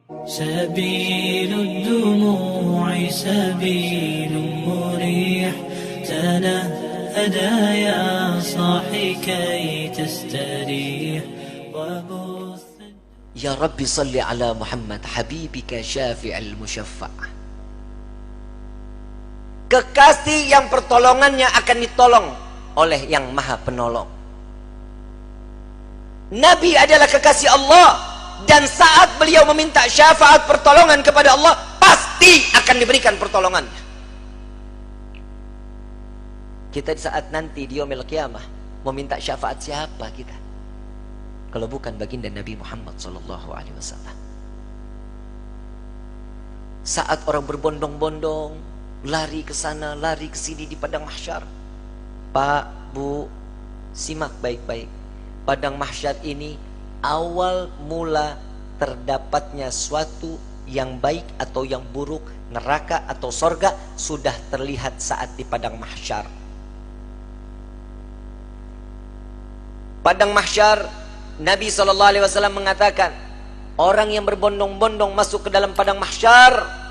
سبيل الدموع سبيل مريح تنهدى يا صاحي كي تستريح وبث. Ya Rabbi salli ala Muhammad habibika syafi'al musyaffa'. Kekasih yang pertolongannya akan ditolong oleh yang maha penolong. Nabi adalah kekasih Allah, dan saat beliau meminta syafaat pertolongan kepada Allah, pasti akan diberikan pertolongannya. Kita di saat nanti di yaumil qiyamah mau minta syafaat siapa kita kalau bukan baginda Nabi Muhammad SAW? Saat orang berbondong-bondong lari ke sana, lari ke sini di padang mahsyar. Pak, Bu, simak baik-baik. Padang mahsyar ini awal mula terdapatnya suatu yang baik atau yang buruk, neraka atau sorga, sudah terlihat saat di padang mahsyar. Padang mahsyar, Nabi SAW mengatakan, orang yang berbondong-bondong masuk ke dalam padang mahsyar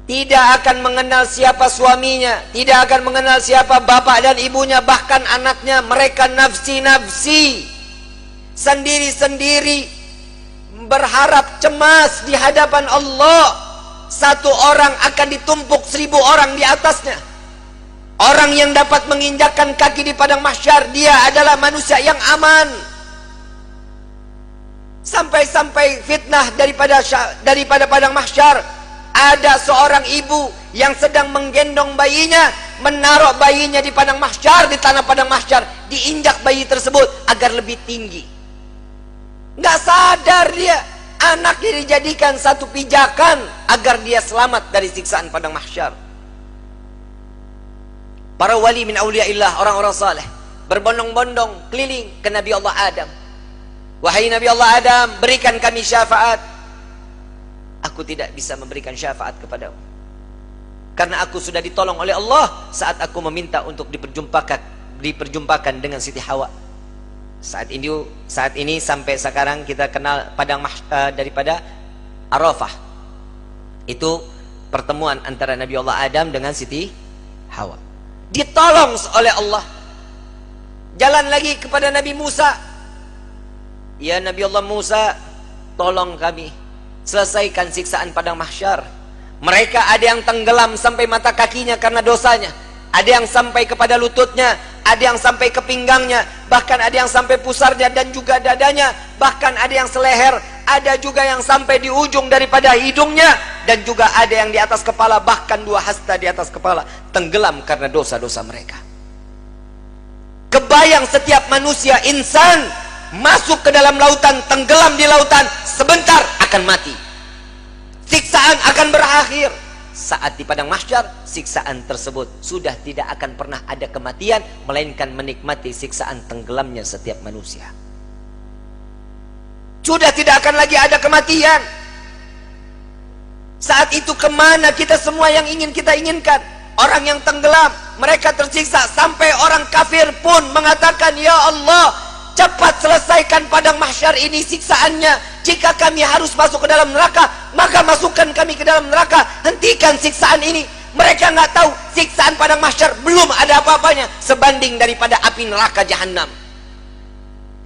tidak akan mengenal siapa suaminya, tidak akan mengenal siapa bapak dan ibunya, bahkan anaknya. Mereka nafsi-nafsi, sendiri-sendiri, berharap cemas di hadapan Allah. Satu orang akan ditumpuk 1000 orang di atasnya. Orang yang dapat menginjakkan kaki di padang mahsyar, dia adalah manusia yang aman. Sampai-sampai fitnah daripada padang mahsyar. Ada seorang ibu yang sedang menggendong bayinya, menaruh bayinya di padang mahsyar, di tanah padang mahsyar, diinjak bayi tersebut agar lebih tinggi. Nggak sadar dia, anaknya dijadikan satu pijakan agar dia selamat dari siksaan padang mahsyar. Para wali min awliyaillah, orang-orang saleh, berbondong-bondong keliling ke Nabi Allah Adam. Wahai Nabi Allah Adam, berikan kami syafaat. Aku tidak bisa memberikan syafaat kepadamu, karena aku sudah ditolong oleh Allah saat aku meminta untuk diperjumpakan dengan Siti Hawa. Saat ini sampai sekarang kita kenal padang daripada Arafah. Itu pertemuan antara Nabi Allah Adam dengan Siti Hawa. Ditolong oleh Allah. Jalan lagi kepada Nabi Musa. Ya Nabi Allah Musa, tolong kami selesaikan siksaan padang mahsyar. Mereka ada yang tenggelam sampai mata kakinya karena dosanya, ada yang sampai kepada lututnya, ada yang sampai ke pinggangnya, bahkan ada yang sampai pusarnya dan juga dadanya, bahkan ada yang seleher, ada juga yang sampai di ujung daripada hidungnya, dan juga ada yang di atas kepala, bahkan 2 hasta di atas kepala, tenggelam karena dosa-dosa mereka. Kebayang setiap manusia, insan, masuk ke dalam lautan, tenggelam di lautan, sebentar akan mati. Siksaan akan berakhir. Saat di padang mahsyar, siksaan tersebut sudah tidak akan pernah ada kematian, melainkan menikmati siksaan tenggelamnya setiap manusia. Sudah tidak akan lagi ada kematian. Saat itu kemana kita semua yang ingin kita inginkan? Orang yang tenggelam, mereka tersiksa, sampai orang kafir pun mengatakan, ya Allah, cepat selesaikan padang mahsyar ini siksaannya. Jika kami harus masuk ke dalam neraka, maka masukkan kami ke dalam neraka. Hentikan siksaan ini. Mereka nggak tahu siksaan padang mahsyar belum ada apa-apanya sebanding daripada api neraka jahanam.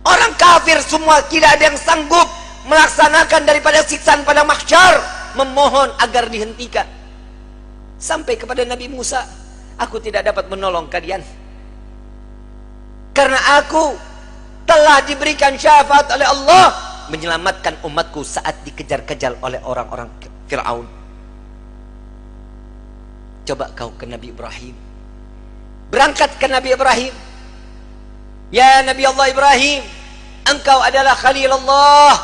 Orang kafir semua tidak ada yang sanggup melaksanakan daripada siksaan padang mahsyar, memohon agar dihentikan. Sampai kepada Nabi Musa, aku tidak dapat menolong kalian karena aku telah diberikan syafaat oleh Allah menyelamatkan umatku saat dikejar-kejar oleh orang-orang Fir'aun. Coba kau ke Nabi Ibrahim, berangkat ke Nabi Ibrahim. Ya Nabi Allah Ibrahim, engkau adalah Khalilullah.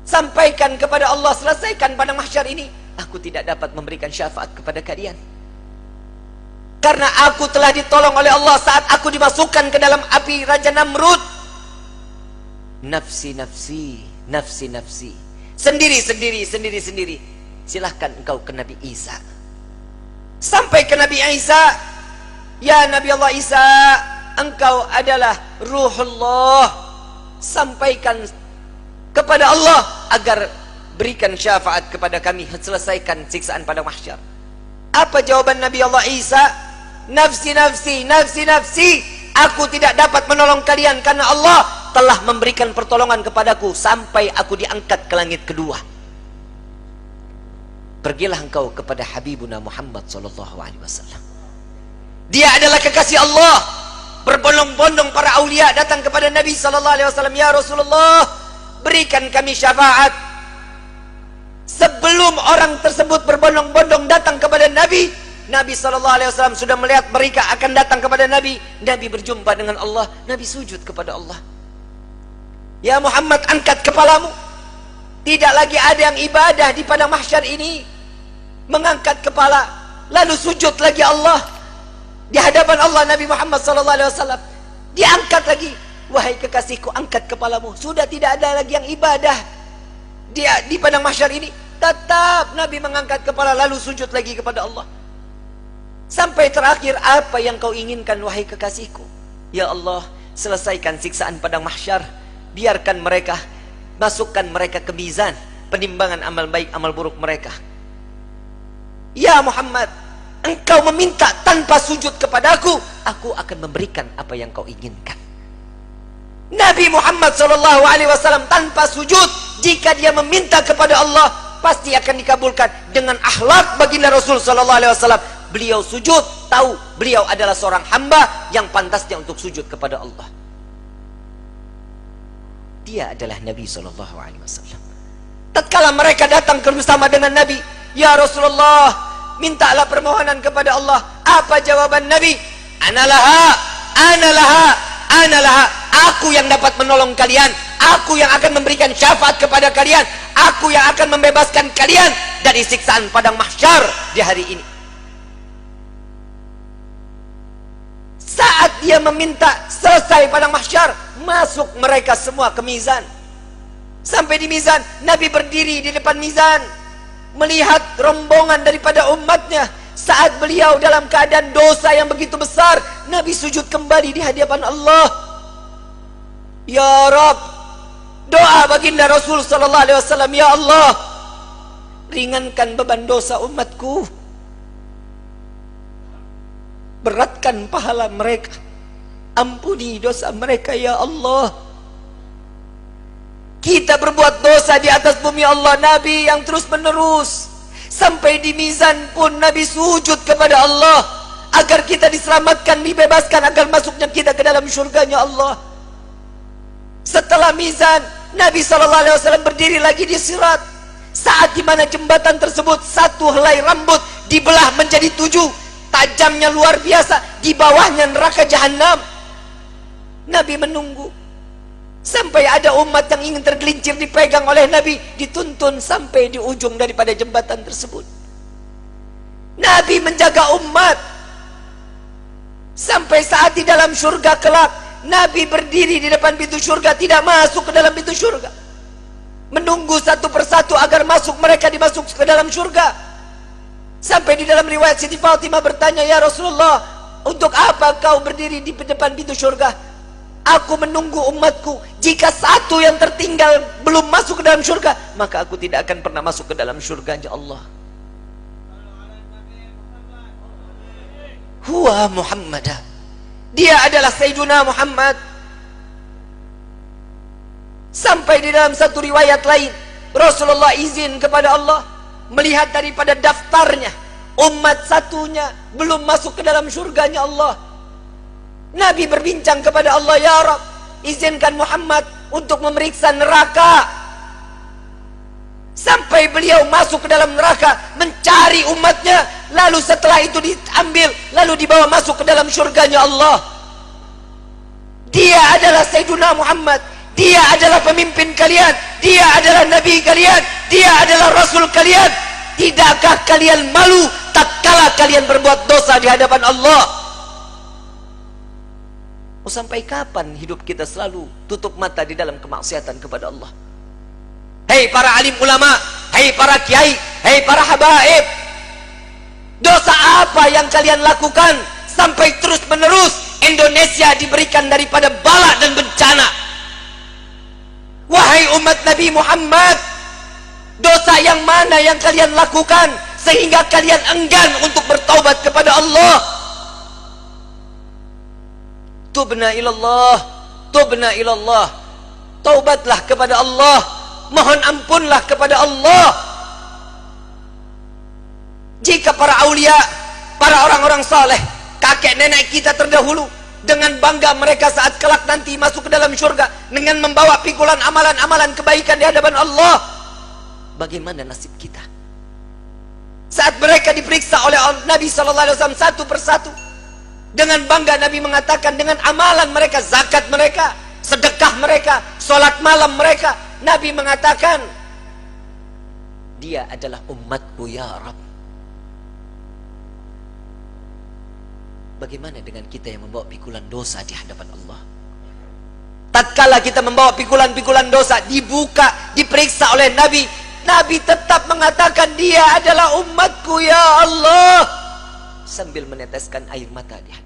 Sampaikan kepada Allah, selesaikan padang mahsyar ini. Aku tidak dapat memberikan syafaat kepada kalian karena aku telah ditolong oleh Allah saat aku dimasukkan ke dalam api Raja Namrud. Nafsi, nafsi, nafsi, nafsi. Sendiri. Silahkan engkau ke Nabi Isa. Sampai ke Nabi Isa. Ya Nabi Allah Isa, engkau adalah Ruhullah. Sampaikan kepada Allah agar berikan syafaat kepada kami, selesaikan siksaan pada mahsyar. Apa jawaban Nabi Allah Isa? Nafsi, nafsi, nafsi, nafsi. Aku tidak dapat menolong kalian karena Allah telah memberikan pertolongan kepadaku sampai aku diangkat ke langit kedua. Pergilah engkau kepada Habibuna Muhammad sallallahu alaihi wasallam. Dia adalah kekasih Allah. Berbondong-bondong para aulia datang kepada Nabi sallallahu alaihi wasallam, "Ya Rasulullah, berikan kami syafaat." Sebelum orang tersebut berbondong-bondong datang kepada Nabi, Nabi sallallahu alaihi wasallam sudah melihat mereka akan datang kepada Nabi. Nabi berjumpa dengan Allah, Nabi sujud kepada Allah. "Ya Muhammad, angkat kepalamu." Tidak lagi ada yang ibadah di padang mahsyar ini mengangkat kepala lalu sujud lagi Allah di hadapan Allah. Nabi Muhammad sallallahu alaihi wasallam diangkat lagi, "Wahai kekasihku, angkat kepalamu." Sudah tidak ada lagi yang ibadah dia di padang mahsyar ini. Tetap Nabi mengangkat kepala lalu sujud lagi kepada Allah. Sampai terakhir, "Apa yang kau inginkan wahai kekasihku?" "Ya Allah, selesaikan siksaan padang mahsyar. Biarkan mereka, masukkan mereka ke mizan penimbangan amal baik amal buruk mereka." "Ya Muhammad, engkau meminta tanpa sujud kepadaku, aku akan memberikan apa yang kau inginkan." Nabi Muhammad SAW tanpa sujud, jika dia meminta kepada Allah pasti akan dikabulkan. Dengan akhlak baginda Rasul SAW, beliau sujud, tahu beliau adalah seorang hamba yang pantasnya untuk sujud kepada Allah. Dia adalah Nabi SAW. Tatkala mereka datang bersama dengan Nabi, "Ya Rasulullah, mintalah permohonan kepada Allah." Apa jawaban Nabi? "Analaha, analaha, analaha." Aku yang dapat menolong kalian, aku yang akan memberikan syafaat kepada kalian, aku yang akan membebaskan kalian dari siksaan padang mahsyar di hari ini. Saat dia meminta selesai padang mahsyar, masuk mereka semua ke mizan. Sampai di mizan, Nabi berdiri di depan mizan, melihat rombongan daripada umatnya. Saat beliau dalam keadaan dosa yang begitu besar, Nabi sujud kembali di hadapan Allah. "Ya Rabb," doa baginda Rasul sallallahu alaihi wasallam, "Ya Allah, ringankan beban dosa umatku, beratkan pahala mereka, ampuni dosa mereka ya Allah." Kita berbuat dosa di atas bumi Allah. Nabi yang terus menerus sampai di mizan pun Nabi sujud kepada Allah agar kita diselamatkan, dibebaskan, agar masuknya kita ke dalam syurganya Allah. Setelah mizan, Nabi SAW berdiri lagi di sirat. Saat dimana jembatan tersebut, satu helai rambut dibelah menjadi 7, tajamnya luar biasa, di bawahnya neraka jahanam. Nabi menunggu sampai ada umat yang ingin tergelincir dipegang oleh Nabi, dituntun sampai di ujung daripada jembatan tersebut. Nabi menjaga umat sampai saat di dalam surga kelak, Nabi berdiri di depan pintu surga, tidak masuk ke dalam pintu surga, menunggu satu persatu agar masuk, mereka dimasuk ke dalam surga. Sampai di dalam riwayat Siti Fatimah bertanya, "Ya Rasulullah, untuk apa kau berdiri di depan pintu surga?" "Aku menunggu umatku. Jika satu yang tertinggal belum masuk ke dalam surga, maka aku tidak akan pernah masuk ke dalam surganya Allah." Huwa Muhammadah. Dia adalah Sayyiduna Muhammad. Sampai di dalam satu riwayat lain, Rasulullah izin kepada Allah melihat daripada daftarnya, umat satunya belum masuk ke dalam surganya Allah. Nabi berbincang kepada Allah, "Ya Rabb, izinkan Muhammad untuk memeriksa neraka." Sampai beliau masuk ke dalam neraka mencari umatnya, lalu setelah itu diambil, lalu dibawa masuk ke dalam surganya Allah. Dia adalah Sayyiduna Muhammad, dia adalah pemimpin kalian, dia adalah Nabi kalian, dia adalah Rasul kalian. Tidakkah kalian malu tak kala kalian berbuat dosa di hadapan Allah? Sampai kapan hidup kita selalu tutup mata di dalam kemaksiatan kepada Allah? Hei para alim ulama, hei para kiai, hei para habaib, dosa apa yang kalian lakukan sampai terus menerus Indonesia diberikan daripada bala dan bencana? Wahai umat Nabi Muhammad, dosa yang mana yang kalian lakukan sehingga kalian enggan untuk bertaubat kepada Allah? Tubna ilallah, tubna ilallah. Taubatlah kepada Allah, mohon ampunlah kepada Allah. Jika para aulia, para orang-orang saleh, kakek nenek kita terdahulu, dengan bangga mereka saat kelak nanti masuk ke dalam syurga dengan membawa pikulan amalan-amalan kebaikan di hadapan Allah, bagaimana nasib kita? Saat mereka diperiksa oleh Nabi SAW satu persatu, dengan bangga Nabi mengatakan dengan amalan mereka, zakat mereka, sedekah mereka, sholat malam mereka, Nabi mengatakan, dia adalah umatku ya Rabb. Bagaimana dengan kita yang membawa pikulan dosa di hadapan Allah? Tatkala kita membawa pikulan-pikulan dosa, dibuka, diperiksa oleh Nabi, Nabi tetap mengatakan dia adalah umatku ya Allah, sambil meneteskan air mata dia.